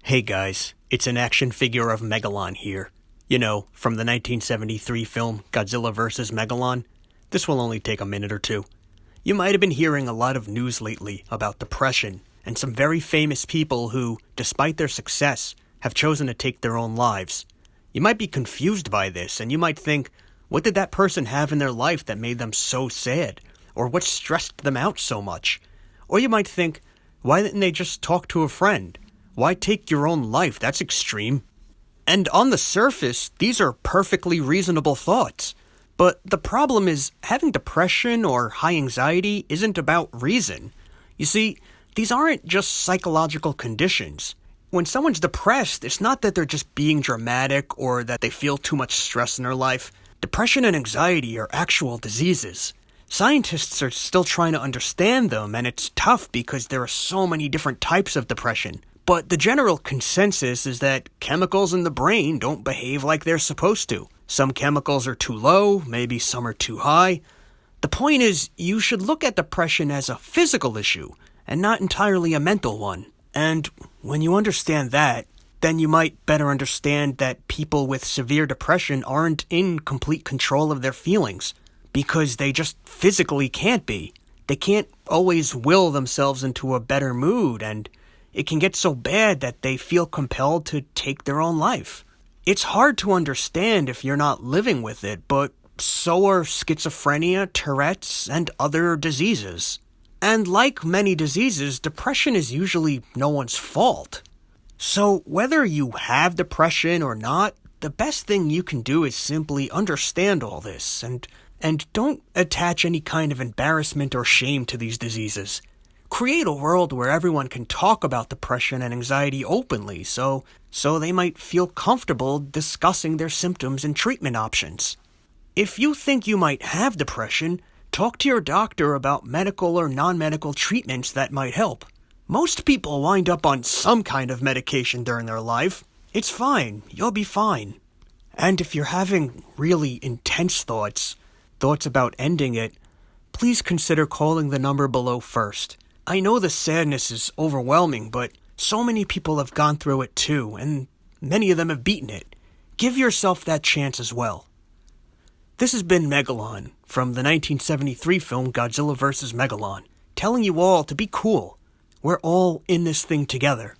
Hey guys, it's an action figure of Megalon here. You know, from the 1973 film Godzilla vs. Megalon. This will only take a minute or two. You might have been hearing a lot of news lately about depression and some very famous people who, despite their success, have chosen to take their own lives. You might be confused by this, and you might think, what did that person have in their life that made them so sad? Or what stressed them out so much? Or you might think, why didn't they just talk to a friend? Why take your own life? That's extreme. And on the surface, these are perfectly reasonable thoughts. But the problem is, having depression or high anxiety isn't about reason. You see, these aren't just psychological conditions. When someone's depressed, it's not that they're just being dramatic or that they feel too much stress in their life. Depression and anxiety are actual diseases. Scientists are still trying to understand them, and it's tough because there are so many different types of depression. But the general consensus is that chemicals in the brain don't behave like they're supposed to. Some chemicals are too low, maybe some are too high. The point is, you should look at depression as a physical issue, and not entirely a mental one. And when you understand that, then you might better understand that people with severe depression aren't in complete control of their feelings, because they just physically can't be. They can't always will themselves into a better mood, and it can get so bad that they feel compelled to take their own life. It's hard to understand if you're not living with it, but so are schizophrenia, Tourette's, and other diseases. And like many diseases, depression is usually no one's fault. So whether you have depression or not, the best thing you can do is simply understand all this, and don't attach any kind of embarrassment or shame to these diseases. Create a world where everyone can talk about depression and anxiety openly, so they might feel comfortable discussing their symptoms and treatment options. If you think you might have depression, talk to your doctor about medical or non-medical treatments that might help. Most people wind up on some kind of medication during their life. It's fine. You'll be fine. And if you're having really intense thoughts about ending it, please consider calling the number below first. I know the sadness is overwhelming, but so many people have gone through it too, and many of them have beaten it. Give yourself that chance as well. This has been Megalon, from the 1973 film Godzilla vs. Megalon, telling you all to be cool. We're all in this thing together.